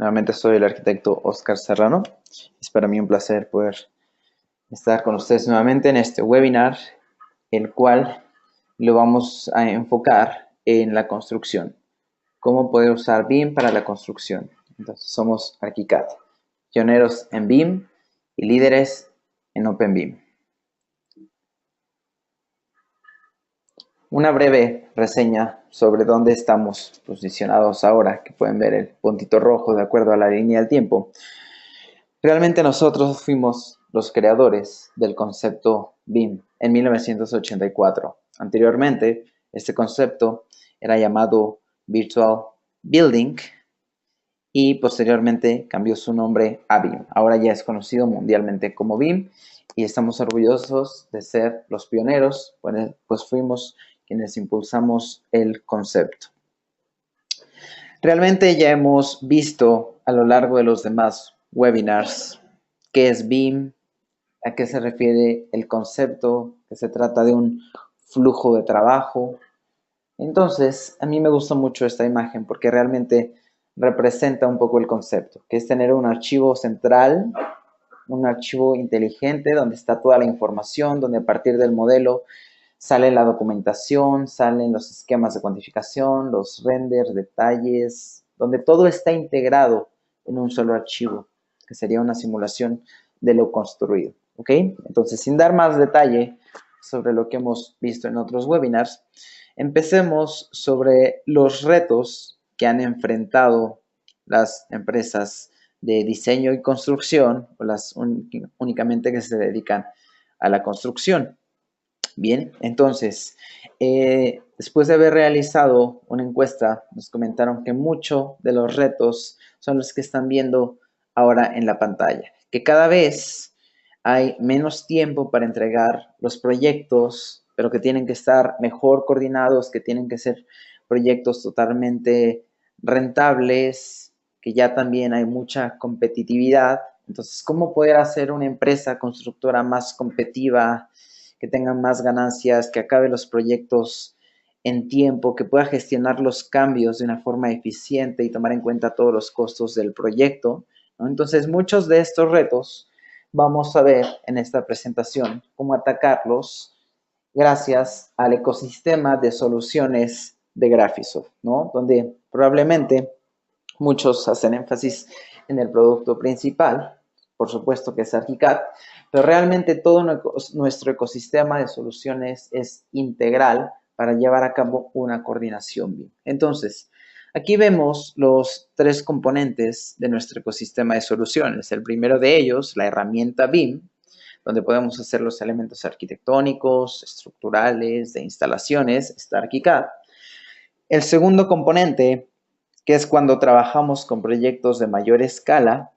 Nuevamente soy el arquitecto Oscar Serrano. Es para mí un placer poder estar con ustedes nuevamente en este webinar, el cual lo vamos a enfocar en la construcción. Cómo poder usar BIM para la construcción. Entonces, somos Arquicad, pioneros en BIM y líderes en OpenBIM. Una breve reseña sobre dónde estamos posicionados ahora, que pueden ver el puntito rojo de acuerdo a la línea del tiempo. Realmente nosotros fuimos los creadores del concepto BIM en 1984. Anteriormente, este concepto era llamado Virtual Building y posteriormente cambió su nombre a BIM. Ahora ya es conocido mundialmente como BIM y estamos orgullosos de ser los pioneros, pues fuimos quienes impulsamos el concepto. Realmente ya hemos visto a lo largo de los demás webinars qué es BIM, a qué se refiere el concepto, que se trata de un flujo de trabajo. Entonces, a mí me gusta mucho esta imagen porque realmente representa un poco el concepto, que es tener un archivo central, un archivo inteligente donde está toda la información, donde a partir del modelo sale la documentación, salen los esquemas de cuantificación, los renders, detalles, donde todo está integrado en un solo archivo, que sería una simulación de lo construido. ¿Ok? Entonces, sin dar más detalle sobre lo que hemos visto en otros webinars, empecemos sobre los retos que han enfrentado las empresas de diseño y construcción, o las únicamente que se dedican a la construcción. Bien, entonces, después de haber realizado una encuesta, nos comentaron que muchos de los retos son los que están viendo ahora en la pantalla, que cada vez hay menos tiempo para entregar los proyectos, pero que tienen que estar mejor coordinados, que tienen que ser proyectos totalmente rentables, que ya también hay mucha competitividad. Entonces, ¿cómo poder hacer una empresa constructora más competitiva, que tenga más ganancias, que acabe los proyectos en tiempo, que pueda gestionar los cambios de una forma eficiente y tomar en cuenta todos los costos del proyecto, ¿no? Entonces, muchos de estos retos vamos a ver en esta presentación cómo atacarlos gracias al ecosistema de soluciones de Graphisoft, ¿no? Donde probablemente muchos hacen énfasis en el producto principal, por supuesto que es Archicad, pero realmente todo nuestro ecosistema de soluciones es integral para llevar a cabo una coordinación BIM. Entonces, aquí vemos los tres componentes de nuestro ecosistema de soluciones. El primero de ellos, la herramienta BIM, donde podemos hacer los elementos arquitectónicos, estructurales, de instalaciones, está Archicad. El segundo componente, que es cuando trabajamos con proyectos de mayor escala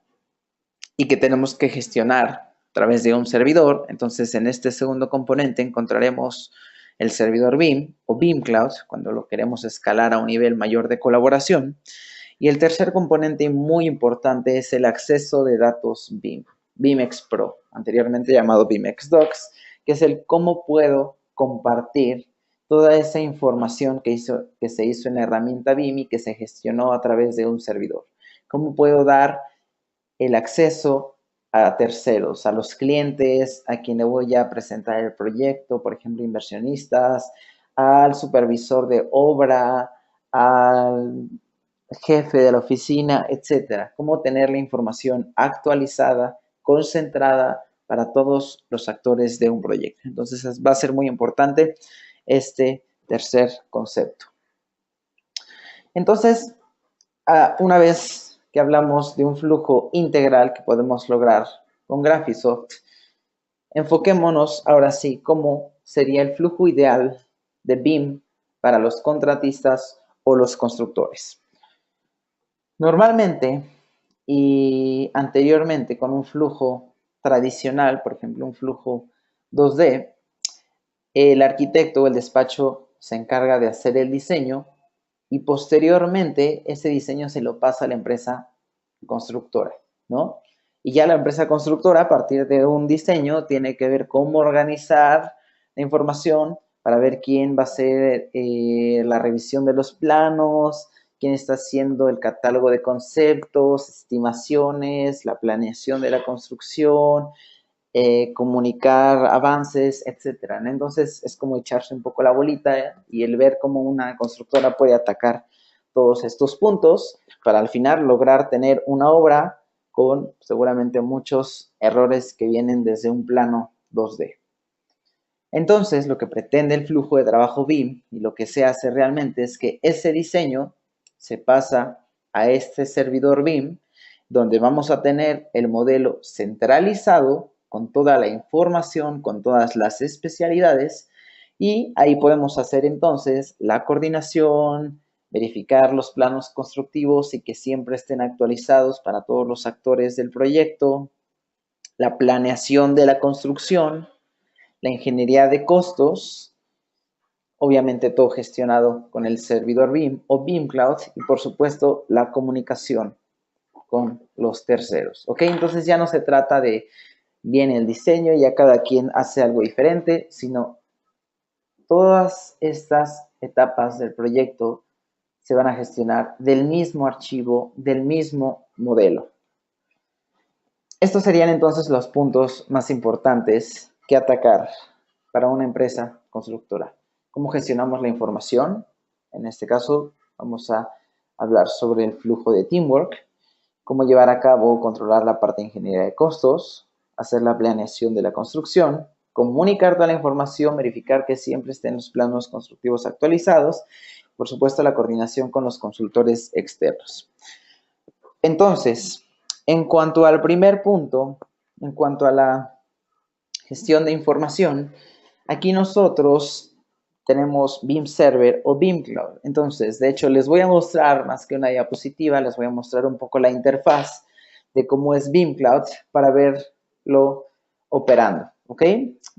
y que tenemos que gestionar a través de un servidor. Entonces, en este segundo componente encontraremos el servidor BIM o BIM Cloud, cuando lo queremos escalar a un nivel mayor de colaboración. Y el tercer componente muy importante es el acceso de datos BIM, BIMX Pro, anteriormente llamado BIMX Docs, que es el cómo puedo compartir toda esa información que se hizo en la herramienta BIM y que se gestionó a través de un servidor. ¿Cómo puedo dar el acceso a terceros, a los clientes, a quien le voy a presentar el proyecto, por ejemplo, inversionistas, al supervisor de obra, al jefe de la oficina, etcétera? Cómo tener la información actualizada, concentrada para todos los actores de un proyecto. Entonces, va a ser muy importante este tercer concepto. Entonces, una vez que hablamos de un flujo integral que podemos lograr con Graphisoft, enfoquémonos ahora sí cómo sería el flujo ideal de BIM para los contratistas o los constructores. Normalmente y anteriormente con un flujo tradicional, por ejemplo un flujo 2D, el arquitecto o el despacho se encarga de hacer el diseño y posteriormente ese diseño se lo pasa a la empresa constructora, ¿no? Y ya la empresa constructora, a partir de un diseño, tiene que ver cómo organizar la información para ver quién va a hacer la revisión de los planos, quién está haciendo el catálogo de conceptos, estimaciones, la planeación de la construcción, comunicar avances, etcétera, ¿no? Entonces es como echarse un poco la bolita y el ver cómo una constructora puede atacar todos estos puntos para al final lograr tener una obra con seguramente muchos errores que vienen desde un plano 2D. Entonces, lo que pretende el flujo de trabajo BIM y lo que se hace realmente es que ese diseño se pasa a este servidor BIM, donde vamos a tener el modelo centralizado con toda la información, con todas las especialidades, y ahí podemos hacer entonces la coordinación, verificar los planos constructivos y que siempre estén actualizados para todos los actores del proyecto, la planeación de la construcción, la ingeniería de costos, obviamente todo gestionado con el servidor BIM o BIM Cloud, y por supuesto la comunicación con los terceros. ¿Ok? Entonces ya no se trata de bien el diseño, ya cada quien hace algo diferente, sino todas estas etapas del proyecto se van a gestionar del mismo archivo, del mismo modelo. Estos serían entonces los puntos más importantes que atacar para una empresa constructora. ¿Cómo gestionamos la información? En este caso vamos a hablar sobre el flujo de teamwork, cómo llevar a cabo o controlar la parte de ingeniería de costos, hacer la planeación de la construcción, comunicar toda la información, verificar que siempre estén los planos constructivos actualizados, por supuesto la coordinación con los consultores externos. Entonces, en cuanto al primer punto, en cuanto a la gestión de información, aquí nosotros tenemos BIM Server o BIM Cloud. Entonces, de hecho, les voy a mostrar más que una diapositiva, les voy a mostrar un poco la interfaz de cómo es BIM Cloud para verlo operando. ¿Ok?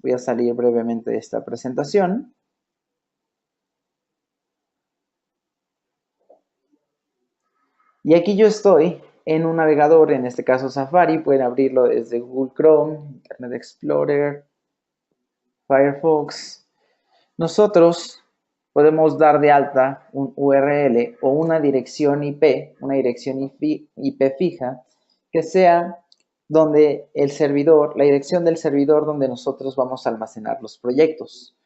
Voy a salir brevemente de esta presentación. Y aquí yo estoy en un navegador, en este caso Safari, pueden abrirlo desde Google Chrome, Internet Explorer, Firefox. Nosotros podemos dar de alta un URL o una dirección IP, una dirección IP fija, que sea donde el servidor, la dirección del servidor donde nosotros vamos a almacenar los proyectos.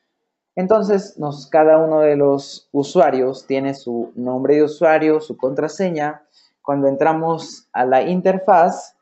Entonces, cada uno de los usuarios tiene su nombre de usuario, su contraseña. Cuando entramos a la interfaz,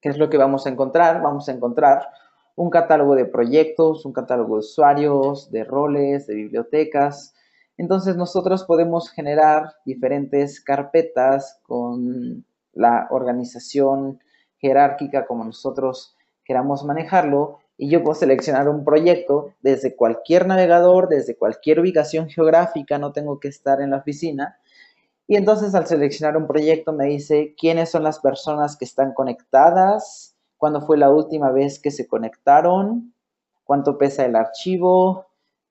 ¿qué es lo que vamos a encontrar? Vamos a encontrar un catálogo de proyectos, un catálogo de usuarios, de roles, de bibliotecas. Entonces, nosotros podemos generar diferentes carpetas con la organización jerárquica como nosotros queramos manejarlo, y yo puedo seleccionar un proyecto desde cualquier navegador, desde cualquier ubicación geográfica, no tengo que estar en la oficina. Y entonces al seleccionar un proyecto me dice quiénes son las personas que están conectadas, cuándo fue la última vez que se conectaron, cuánto pesa el archivo.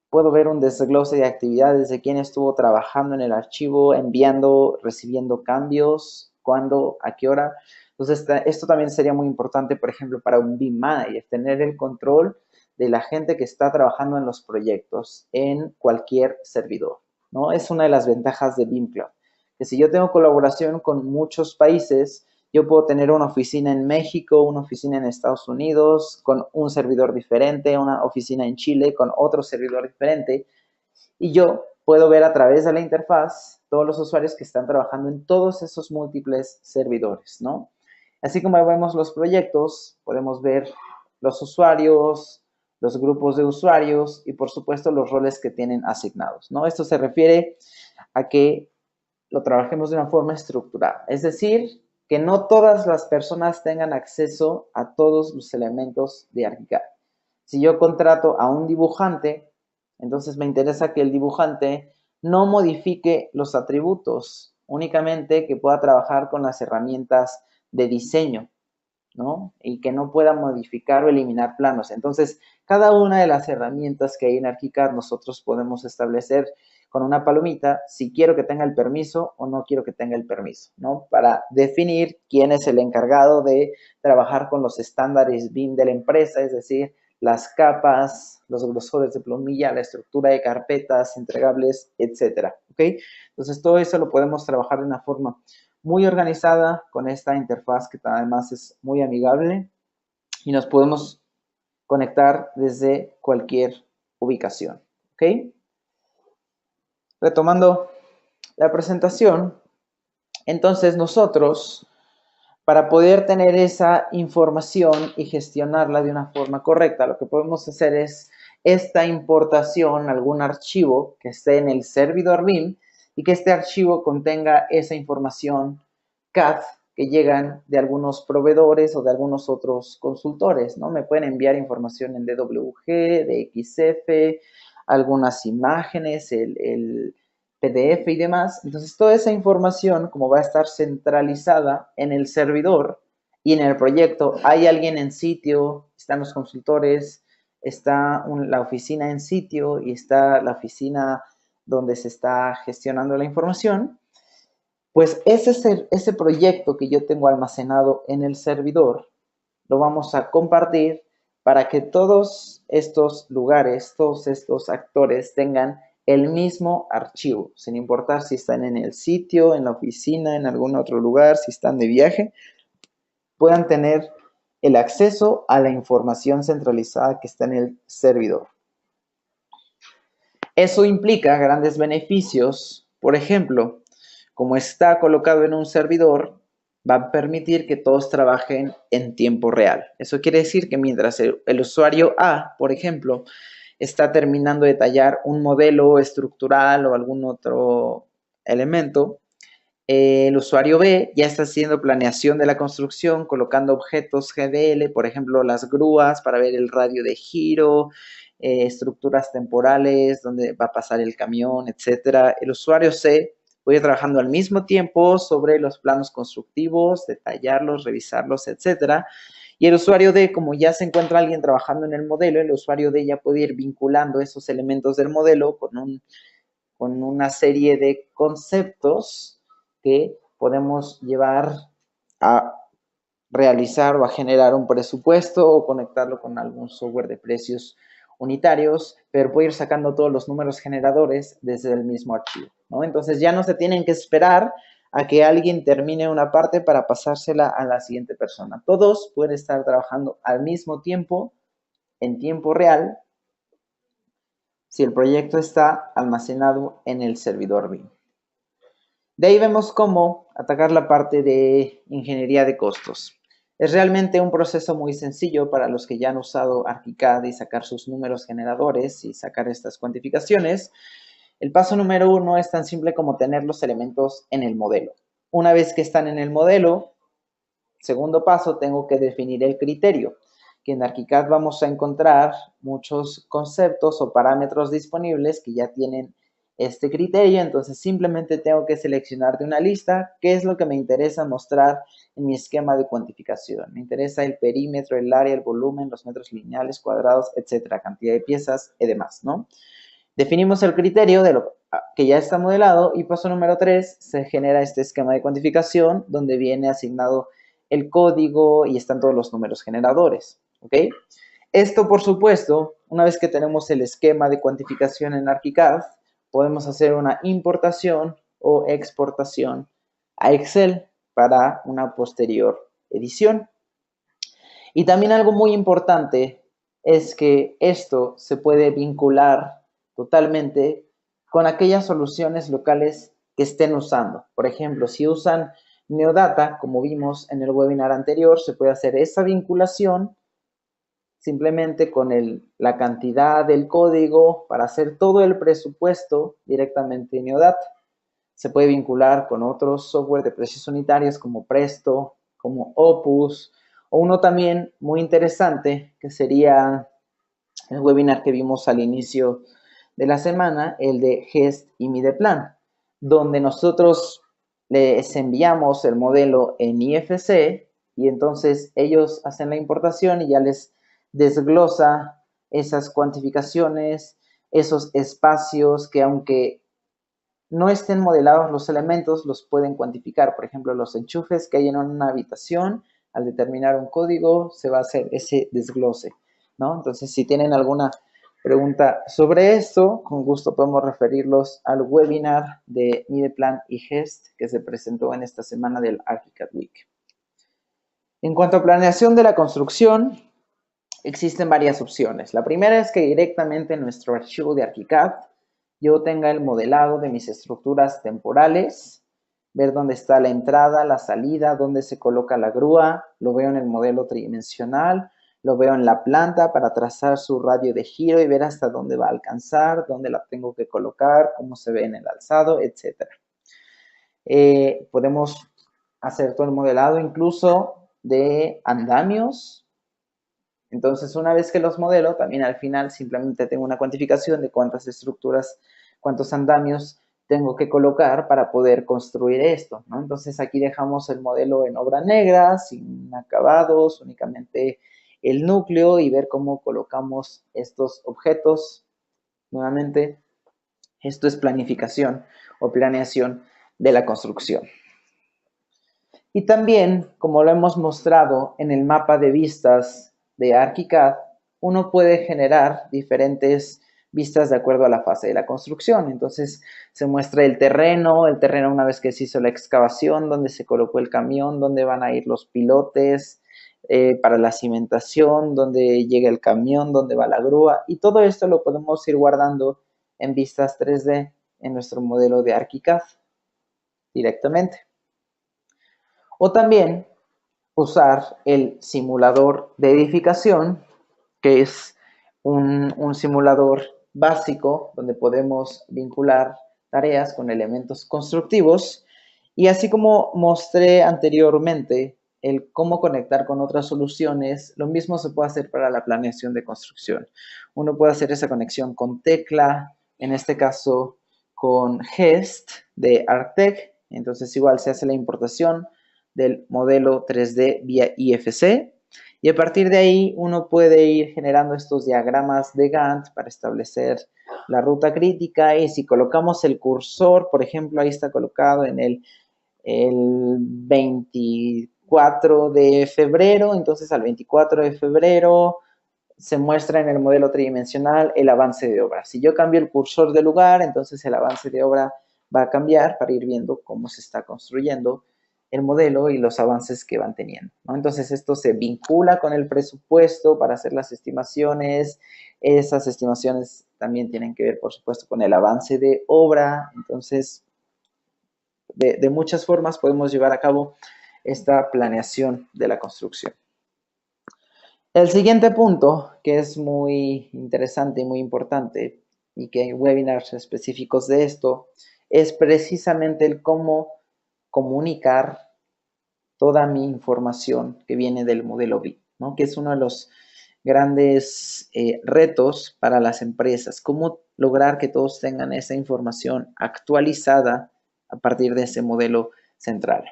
Puedo ver un desglose de actividades de quién estuvo trabajando en el archivo, enviando, recibiendo cambios, cuándo, a qué hora. Entonces, esto también sería muy importante, por ejemplo, para un BIM manager, tener el control de la gente que está trabajando en los proyectos en cualquier servidor, ¿no? Es una de las ventajas de BIM Cloud, que si yo tengo colaboración con muchos países, yo puedo tener una oficina en México, una oficina en Estados Unidos, con un servidor diferente, una oficina en Chile con otro servidor diferente, y yo puedo ver a través de la interfaz todos los usuarios que están trabajando en todos esos múltiples servidores, ¿no? Así como vemos los proyectos, podemos ver los usuarios, los grupos de usuarios y, por supuesto, los roles que tienen asignados, ¿no? Esto se refiere a que lo trabajemos de una forma estructurada. Es decir, que no todas las personas tengan acceso a todos los elementos de ArchiCAD. Si yo contrato a un dibujante, entonces me interesa que el dibujante no modifique los atributos, únicamente que pueda trabajar con las herramientas de diseño, ¿no? Y que no pueda modificar o eliminar planos. Entonces, cada una de las herramientas que hay en ArchiCAD nosotros podemos establecer con una palomita si quiero que tenga el permiso o no quiero que tenga el permiso, ¿no? Para definir quién es el encargado de trabajar con los estándares BIM de la empresa, es decir, las capas, los grosores de plumilla, la estructura de carpetas, entregables, etcétera. ¿ok? Entonces todo eso lo podemos trabajar de una forma muy organizada con esta interfaz que además es muy amigable y nos podemos conectar desde cualquier ubicación, ¿ok? Retomando la presentación, entonces nosotros, para poder tener esa información y gestionarla de una forma correcta, lo que podemos hacer es esta importación a algún archivo que esté en el servidor BIM y que este archivo contenga esa información CAD que llegan de algunos proveedores o de algunos otros consultores, ¿no? Me pueden enviar información en DWG, DXF, algunas imágenes, el PDF y demás. Entonces, toda esa información, como va a estar centralizada en el servidor y en el proyecto, hay alguien en sitio, están los consultores, está la oficina en sitio y está la oficina donde se está gestionando la información, pues ese proyecto que yo tengo almacenado en el servidor, lo vamos a compartir para que todos estos lugares, todos estos actores tengan el mismo archivo, sin importar si están en el sitio, en la oficina, en algún otro lugar, si están de viaje, puedan tener el acceso a la información centralizada que está en el servidor. Eso implica grandes beneficios. Por ejemplo, como está colocado en un servidor, va a permitir que todos trabajen en tiempo real. Eso quiere decir que mientras el usuario A, por ejemplo, está terminando de tallar un modelo estructural o algún otro elemento, el usuario B ya está haciendo planeación de la construcción, colocando objetos GDL, por ejemplo, las grúas para ver el radio de giro, estructuras temporales, donde va a pasar el camión, etcétera. El usuario C puede ir trabajando al mismo tiempo sobre los planos constructivos, detallarlos, revisarlos, etcétera. Y el usuario D, como ya se encuentra alguien trabajando en el modelo, el usuario D ya puede ir vinculando esos elementos del modelo con una serie de conceptos que podemos llevar a realizar o a generar un presupuesto o conectarlo con algún software de precios unitarios, pero puede ir sacando todos los números generadores desde el mismo archivo, ¿no? Entonces ya no se tienen que esperar a que alguien termine una parte para pasársela a la siguiente persona. Todos pueden estar trabajando al mismo tiempo, en tiempo real, si el proyecto está almacenado en el servidor BIM. De ahí vemos cómo atacar la parte de ingeniería de costos. Es realmente un proceso muy sencillo para los que ya han usado ArchiCAD y sacar sus números generadores y sacar estas cuantificaciones. El paso número 1 es tan simple como tener los elementos en el modelo. Una vez que están en el modelo, segundo paso, tengo que definir el criterio, que en ArchiCAD vamos a encontrar muchos conceptos o parámetros disponibles que ya tienen este criterio, entonces simplemente tengo que seleccionar de una lista qué es lo que me interesa mostrar en mi esquema de cuantificación. Me interesa el perímetro, el área, el volumen, los metros lineales, cuadrados, etcétera, cantidad de piezas y demás, ¿no? Definimos el criterio de lo que ya está modelado y paso número 3, se genera este esquema de cuantificación donde viene asignado el código y están todos los números generadores, ¿ok? Esto, por supuesto, una vez que tenemos el esquema de cuantificación en ArchiCAD, podemos hacer una importación o exportación a Excel para una posterior edición. Y también algo muy importante es que esto se puede vincular totalmente con aquellas soluciones locales que estén usando. Por ejemplo, si usan Neodata, como vimos en el webinar anterior, se puede hacer esa vinculación simplemente con la cantidad del código para hacer todo el presupuesto directamente en Neodata. Se puede vincular con otros software de precios unitarios como Presto, como Opus, o uno también muy interesante que sería el webinar que vimos al inicio de la semana, el de Gest y Mideplan, donde nosotros les enviamos el modelo en IFC y entonces ellos hacen la importación y ya les desglosa esas cuantificaciones, esos espacios que aunque no estén modelados los elementos, los pueden cuantificar. Por ejemplo, los enchufes que hay en una habitación, al determinar un código, se va a hacer ese desglose, ¿no? Entonces, si tienen alguna pregunta sobre esto, con gusto podemos referirlos al webinar de Mideplan y GEST que se presentó en esta semana del ArchiCAD Week. En cuanto a planeación de la construcción, existen varias opciones. La primera es que directamente en nuestro archivo de ArchiCAD yo tenga el modelado de mis estructuras temporales, ver dónde está la entrada, la salida, dónde se coloca la grúa, lo veo en el modelo tridimensional, lo veo en la planta para trazar su radio de giro y ver hasta dónde va a alcanzar, dónde la tengo que colocar, cómo se ve en el alzado, etc. Podemos hacer todo el modelado incluso de andamios. Entonces, una vez que los modelo, también al final simplemente tengo una cuantificación de cuántas estructuras, cuántos andamios tengo que colocar para poder construir esto, ¿no? Entonces, aquí dejamos el modelo en obra negra, sin acabados, únicamente el núcleo y ver cómo colocamos estos objetos. Nuevamente, esto es planificación o planeación de la construcción. Y también, como lo hemos mostrado en el mapa de vistas de ArchiCAD, uno puede generar diferentes vistas de acuerdo a la fase de la construcción. Entonces se muestra el terreno una vez que se hizo la excavación, dónde se colocó el camión, dónde van a ir los pilotes para la cimentación, dónde llega el camión, dónde va la grúa. Y todo esto lo podemos ir guardando en vistas 3D en nuestro modelo de ArchiCAD directamente. O también usar el simulador de edificación, que es un simulador básico donde podemos vincular tareas con elementos constructivos. Y así como mostré anteriormente el cómo conectar con otras soluciones, lo mismo se puede hacer para la planeación de construcción. Uno puede hacer esa conexión con Tecla, en este caso con GEST de Arctech. Entonces igual se hace la importación del modelo 3D vía IFC y a partir de ahí uno puede ir generando estos diagramas de Gantt para establecer la ruta crítica y si colocamos el cursor, por ejemplo, ahí está colocado en el 24 de febrero, entonces al 24 de febrero se muestra en el modelo tridimensional el avance de obra. Si yo cambio el cursor de lugar, entonces el avance de obra va a cambiar para ir viendo cómo se está construyendo el modelo y los avances que van teniendo, ¿no? Entonces esto se vincula con el presupuesto para hacer las estimaciones. Esas estimaciones también tienen que ver, por supuesto, con el avance de obra. Entonces, de muchas formas podemos llevar a cabo esta planeación de la construcción. El siguiente punto, que es muy interesante y muy importante, y que hay webinars específicos de esto, es precisamente el cómo comunicar toda mi información que viene del modelo BIM, ¿no? Que es uno de los grandes retos para las empresas, cómo lograr que todos tengan esa información actualizada a partir de ese modelo central.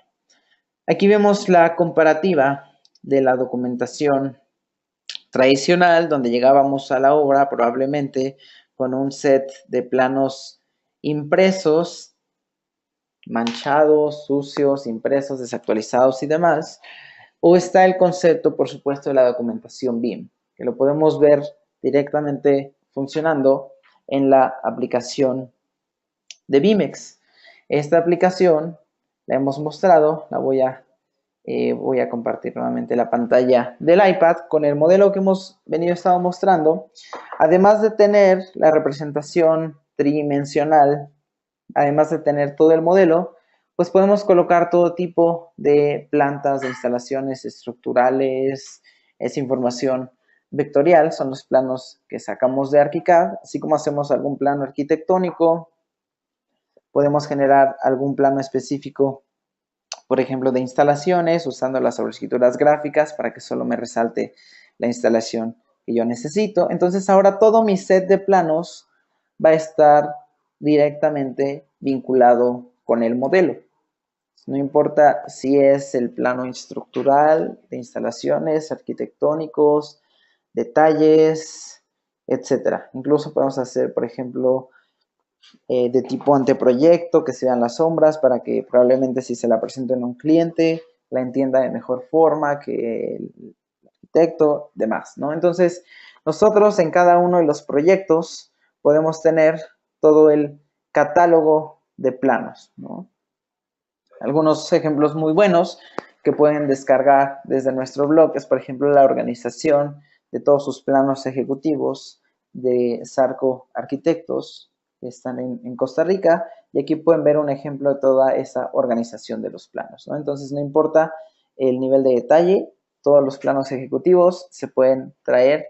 Aquí vemos la comparativa de la documentación tradicional, donde llegábamos a la obra probablemente con un set de planos impresos, manchados, sucios, impresos, desactualizados y demás. O está el concepto, por supuesto, de la documentación BIM, que lo podemos ver directamente funcionando en la aplicación de BIMEX. Esta aplicación la hemos mostrado, la voy a compartir nuevamente la pantalla del iPad con el modelo que hemos estado mostrando. Además de tener la representación tridimensional, además de tener todo el modelo, pues podemos colocar todo tipo de plantas, de instalaciones estructurales, esa información vectorial, son los planos que sacamos de ArchiCAD, así como hacemos algún plano arquitectónico, podemos generar algún plano específico, por ejemplo, de instalaciones, usando las sobrescrituras gráficas para que solo me resalte la instalación que yo necesito. Entonces ahora todo mi set de planos va a estar directamente vinculado con el modelo. No importa si es el plano estructural, de instalaciones, arquitectónicos, detalles, etc. Incluso podemos hacer, por ejemplo, de tipo anteproyecto, que se vean las sombras para que probablemente si se la presento en un cliente, la entienda de mejor forma que el arquitecto, demás, ¿no? Entonces, Nosotros en cada uno de los proyectos podemos tener todo el catálogo de planos, ¿no? Algunos ejemplos muy buenos que pueden descargar desde nuestro blog es, por ejemplo, la organización de todos sus planos ejecutivos de Sarco Arquitectos, que están en Costa Rica, y aquí pueden ver un ejemplo de toda esa organización de los planos, ¿no? Entonces, no importa el nivel de detalle, todos los planos ejecutivos se pueden traer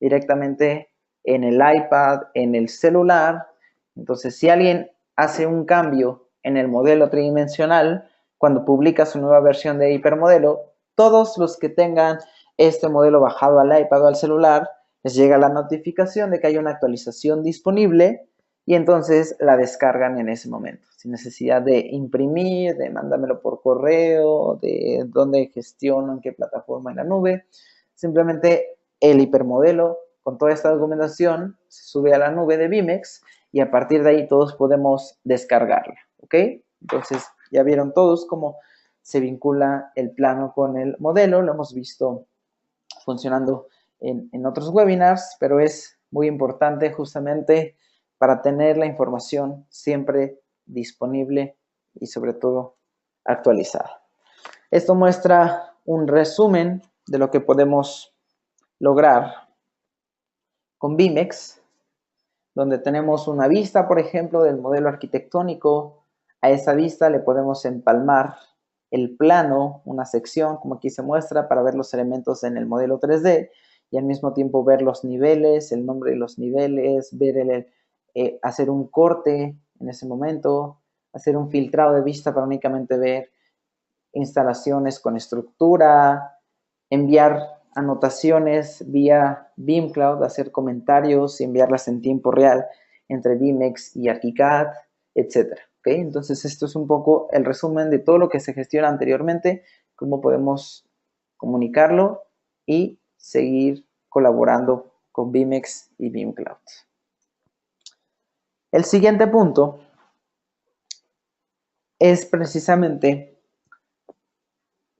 directamente en el iPad, en el celular. Entonces, si alguien hace un cambio en el modelo tridimensional, cuando publica su nueva versión de hipermodelo, todos los que tengan este modelo bajado al iPad o al celular, les llega la notificación de que hay una actualización disponible y entonces la descargan en ese momento, sin necesidad de imprimir, de mándamelo por correo, de dónde gestiono, en qué plataforma en la nube. Simplemente el hipermodelo con toda esta documentación se sube a la nube de BIMEX y a partir de ahí todos podemos descargarla, ¿ok? Entonces ya vieron todos cómo se vincula el plano con el modelo, lo hemos visto funcionando en otros webinars, pero es muy importante justamente para tener la información siempre disponible y sobre todo actualizada. Esto muestra un resumen de lo que podemos lograr con BIMEX, donde tenemos una vista, por ejemplo, del modelo arquitectónico. A esa vista le podemos empalmar el plano, una sección, como aquí se muestra, para ver los elementos en el modelo 3D y al mismo tiempo ver los niveles, el nombre de los niveles, ver hacer un corte en ese momento, hacer un filtrado de vista para únicamente ver instalaciones con estructura, enviar anotaciones vía BIMcloud, hacer comentarios y enviarlas en tiempo real entre BIMEX y ArchiCAD, etc. ¿Okay? Entonces esto es un poco el resumen de todo lo que se gestiona anteriormente, cómo podemos comunicarlo y seguir colaborando con BIMEX y BIMcloud. El siguiente punto es precisamente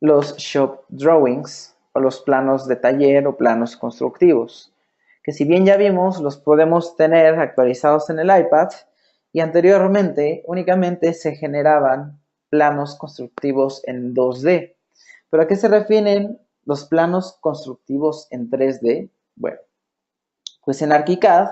los shop drawings o los planos de taller o planos constructivos, que si bien ya vimos, los podemos tener actualizados en el iPad y anteriormente únicamente se generaban planos constructivos en 2D. ¿Pero a qué se refieren los planos constructivos en 3D? Bueno, pues en ArchiCAD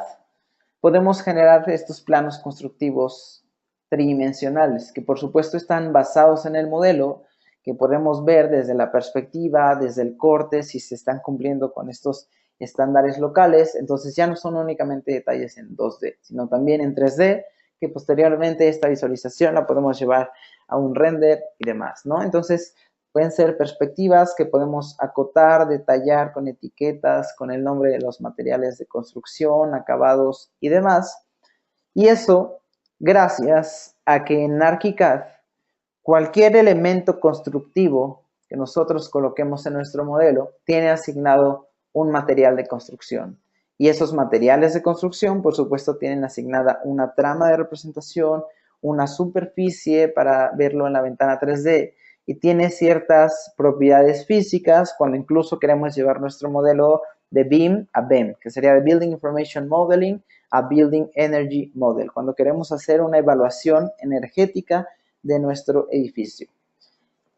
podemos generar estos planos constructivos tridimensionales, que por supuesto están basados en el modelo, que podemos ver desde la perspectiva, desde el corte, si se están cumpliendo con estos estándares locales. Entonces ya no son únicamente detalles en 2D, sino también en 3D, que posteriormente esta visualización la podemos llevar a un render y demás, ¿no? Entonces pueden ser perspectivas que podemos acotar, detallar con etiquetas, con el nombre de los materiales de construcción, acabados y demás. Y eso gracias a que en ArchiCAD cualquier elemento constructivo que nosotros coloquemos en nuestro modelo tiene asignado un material de construcción. Y esos materiales de construcción, por supuesto, tienen asignada una trama de representación, una superficie para verlo en la ventana 3D y tiene ciertas propiedades físicas cuando incluso queremos llevar nuestro modelo de BIM a BEM, que sería de Building Information Modeling a Building Energy Model, cuando queremos hacer una evaluación energética de nuestro edificio.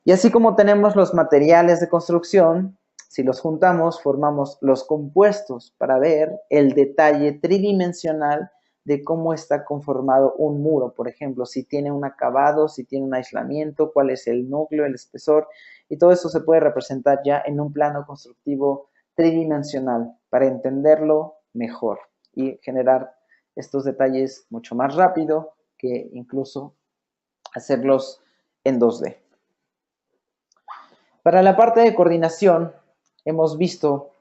Y así como tenemos los materiales de construcción, si los juntamos, formamos los compuestos para ver el detalle tridimensional de cómo está conformado un muro, por ejemplo, si tiene un acabado, si tiene un aislamiento, cuál es el núcleo, el espesor, y todo eso se puede representar ya en un plano constructivo tridimensional para entenderlo mejor y generar estos detalles mucho más rápido que incluso hacerlos en 2D. Para la parte de coordinación, hemos visto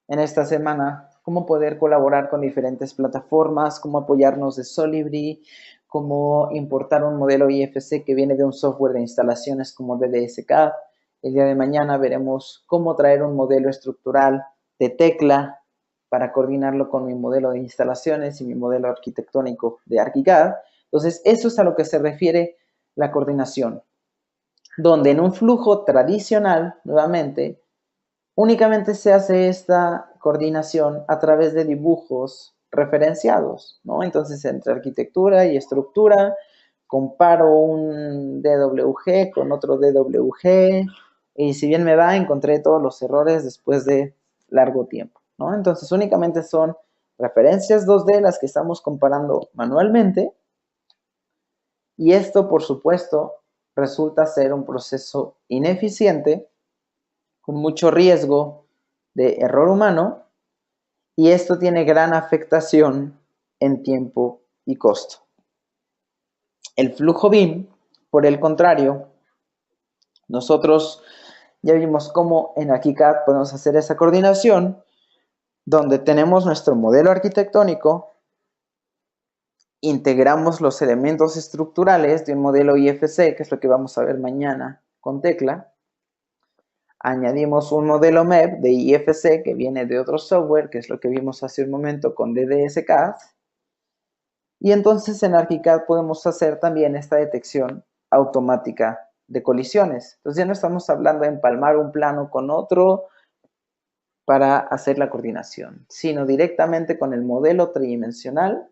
en esta semana cómo poder colaborar con diferentes plataformas, cómo apoyarnos de Solibri, cómo importar un modelo IFC que viene de un software de instalaciones como DDSCAD. El día de mañana veremos cómo traer un modelo estructural de Tecla para coordinarlo con mi modelo de instalaciones y mi modelo arquitectónico de ArchiCAD. Entonces, eso es a lo que se refiere la coordinación, donde en un flujo tradicional, nuevamente, únicamente se hace esta coordinación a través de dibujos referenciados, ¿no? Entonces, entre arquitectura y estructura, comparo un DWG con otro DWG, y si bien me va, encontré todos los errores después de largo tiempo, ¿no? Entonces, únicamente son referencias 2D las que estamos comparando manualmente, y esto, por supuesto, resulta ser un proceso ineficiente, con mucho riesgo de error humano, y esto tiene gran afectación en tiempo y costo. El flujo BIM, por el contrario, nosotros ya vimos cómo en ArchiCAD podemos hacer esa coordinación, donde tenemos nuestro modelo arquitectónico, integramos los elementos estructurales de un modelo IFC, que es lo que vamos a ver mañana con Tecla, añadimos un modelo MEP de IFC que viene de otro software, que es lo que vimos hace un momento con DDS-CAD, y entonces en ArchiCAD podemos hacer también esta detección automática de colisiones. Entonces ya no estamos hablando de empalmar un plano con otro para hacer la coordinación, sino directamente con el modelo tridimensional,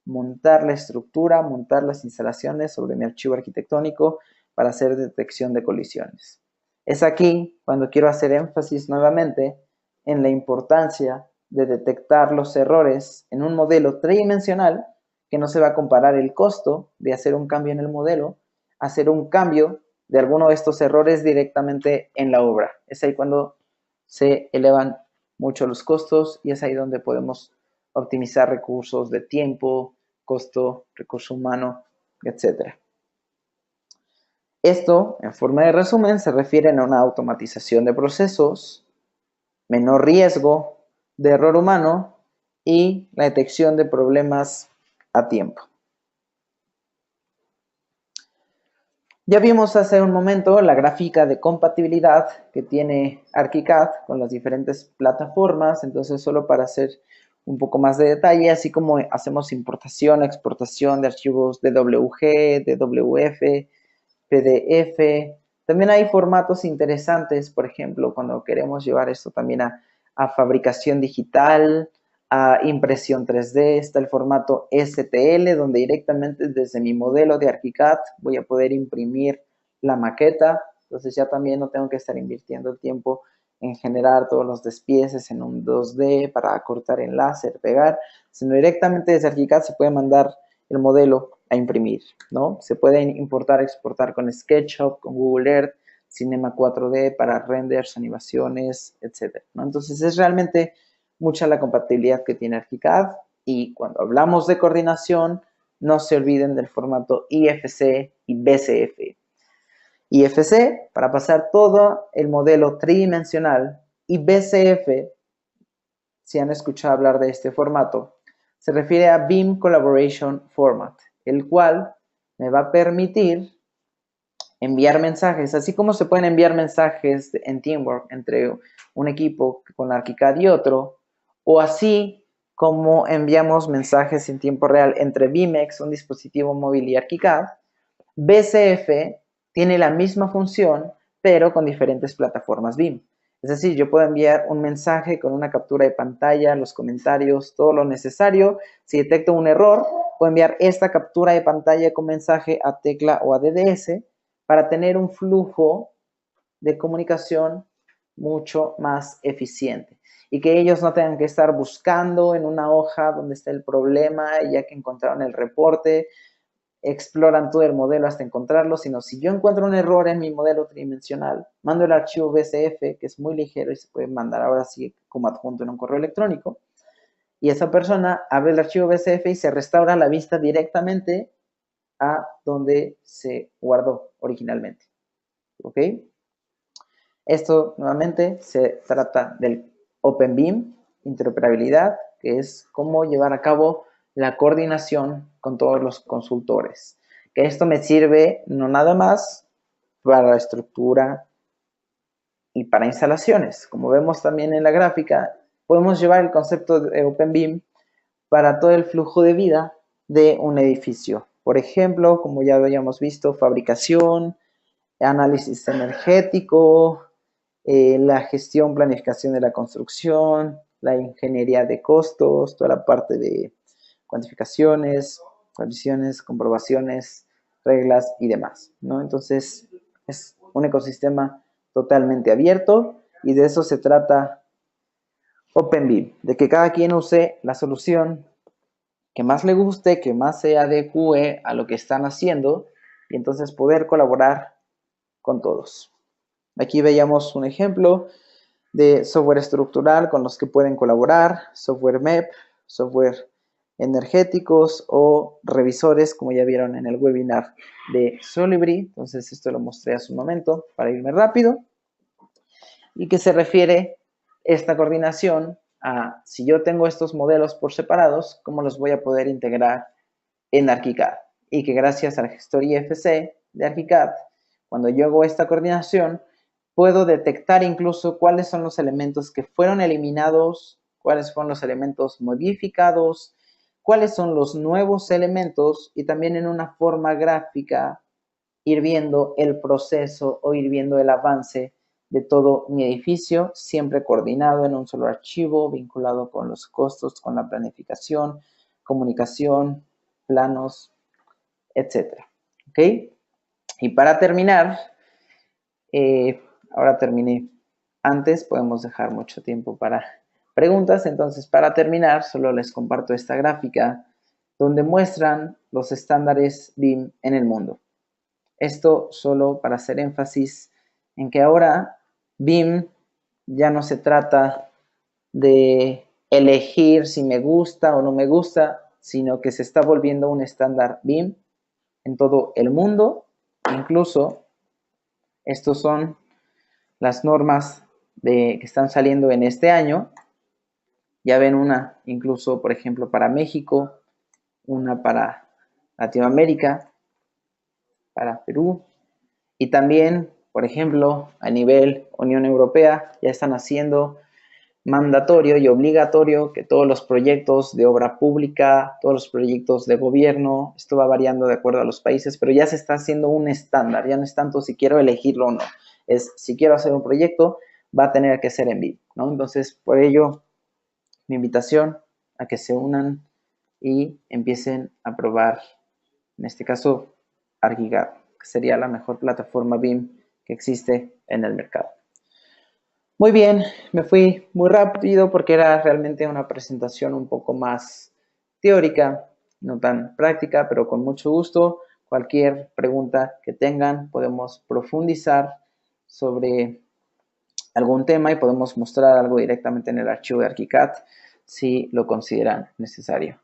montar la estructura, montar las instalaciones sobre mi archivo arquitectónico para hacer detección de colisiones. Es aquí cuando quiero hacer énfasis nuevamente en la importancia de detectar los errores en un modelo tridimensional, que no se va a comparar el costo de hacer un cambio en el modelo, hacer un cambio de alguno de estos errores directamente en la obra. Es ahí cuando se elevan mucho los costos y es ahí donde podemos optimizar recursos de tiempo, costo, recurso humano, etc. Esto, en forma de resumen, se refiere a una automatización de procesos, menor riesgo de error humano y la detección de problemas a tiempo. Ya vimos hace un momento la gráfica de compatibilidad que tiene ArchiCAD con las diferentes plataformas, entonces solo para hacer un poco más de detalle, así como hacemos importación, exportación de archivos DWG, DWF, PDF. También hay formatos interesantes, por ejemplo, cuando queremos llevar esto también a fabricación digital, a impresión 3D, está el formato STL, donde directamente desde mi modelo de ArchiCAD voy a poder imprimir la maqueta, entonces ya también no tengo que estar invirtiendo el tiempo en generar todos los despieces en un 2D para cortar en láser, pegar, sino directamente desde ArchiCAD se puede mandar el modelo a imprimir, ¿no? Se pueden importar, exportar con SketchUp, con Google Earth, Cinema 4D para renders, animaciones, etc., ¿no? Entonces es realmente mucha la compatibilidad que tiene ArchiCAD, y cuando hablamos de coordinación, no se olviden del formato IFC y BCF. IFC para pasar todo el modelo tridimensional, y BCF, si han escuchado hablar de este formato, se refiere a BIM Collaboration Format, el cual me va a permitir enviar mensajes, así como se pueden enviar mensajes en Teamwork entre un equipo con ArchiCAD y otro, o así como enviamos mensajes en tiempo real entre BIMEX, un dispositivo móvil, y ArchiCAD. BCF tiene la misma función, pero con diferentes plataformas BIM. Es decir, yo puedo enviar un mensaje con una captura de pantalla, los comentarios, todo lo necesario. Si detecto un error, puedo enviar esta captura de pantalla con mensaje a Tecla o a DDS para tener un flujo de comunicación mucho más eficiente y que ellos no tengan que estar buscando en una hoja donde está el problema, ya que encontraron el reporte, exploran todo el modelo hasta encontrarlo, sino si yo encuentro un error en mi modelo tridimensional, mando el archivo BCF, que es muy ligero y se puede mandar ahora sí como adjunto en un correo electrónico, y esa persona abre el archivo BCF y se restaura la vista directamente a donde se guardó originalmente. ¿Ok? Esto nuevamente se trata del OpenBIM, interoperabilidad, que es cómo llevar a cabo la coordinación con todos los consultores. Que esto me sirve no nada más para la estructura y para instalaciones. Como vemos también en la gráfica, podemos llevar el concepto de OpenBIM para todo el flujo de vida de un edificio. Por ejemplo, como ya habíamos visto, fabricación, análisis energético, la gestión, planificación de la construcción, la ingeniería de costos, toda la parte de cuantificaciones, condiciones, comprobaciones, reglas y demás, ¿no? Entonces, es un ecosistema totalmente abierto y de eso se trata OpenBIM, de que cada quien use la solución que más le guste, que más se adecue a lo que están haciendo y entonces poder colaborar con todos. Aquí veíamos un ejemplo de software estructural con los que pueden colaborar, software MEP, software energéticos o revisores, como ya vieron en el webinar de Solibri. Entonces esto lo mostré hace un momento para irme rápido. Y que se refiere esta coordinación a si yo tengo estos modelos por separados, cómo los voy a poder integrar en ArchiCAD. Y que gracias a la gestoría FC de ArchiCAD, cuando yo hago esta coordinación, puedo detectar incluso cuáles son los elementos que fueron eliminados, cuáles fueron los elementos modificados, cuáles son los nuevos elementos y también en una forma gráfica ir viendo el proceso o ir viendo el avance de todo mi edificio, siempre coordinado en un solo archivo, vinculado con los costos, con la planificación, comunicación, planos, etc. ¿Ok? Y para terminar, ahora terminé antes, podemos dejar mucho tiempo para preguntas, entonces para terminar solo les comparto esta gráfica donde muestran los estándares BIM en el mundo. Esto solo para hacer énfasis en que ahora BIM ya no se trata de elegir si me gusta o no me gusta, sino que se está volviendo un estándar BIM en todo el mundo. Incluso estos son las normas que están saliendo en este año. Ya ven una incluso, por ejemplo, para México, una para Latinoamérica, para Perú, y también, por ejemplo, a nivel Unión Europea ya están haciendo mandatorio y obligatorio que todos los proyectos de obra pública, todos los proyectos de gobierno, esto va variando de acuerdo a los países, pero ya se está haciendo un estándar, ya no es tanto si quiero elegirlo o no, es si quiero hacer un proyecto, va a tener que ser en BIM, ¿no? Entonces, por ello, mi invitación a que se unan y empiecen a probar, en este caso, ArchiCAD, que sería la mejor plataforma BIM que existe en el mercado. Muy bien, me fui muy rápido porque era realmente una presentación un poco más teórica, no tan práctica, pero con mucho gusto. Cualquier pregunta que tengan, podemos profundizar sobre algún tema y podemos mostrar algo directamente en el archivo de ArchiCAD si lo consideran necesario.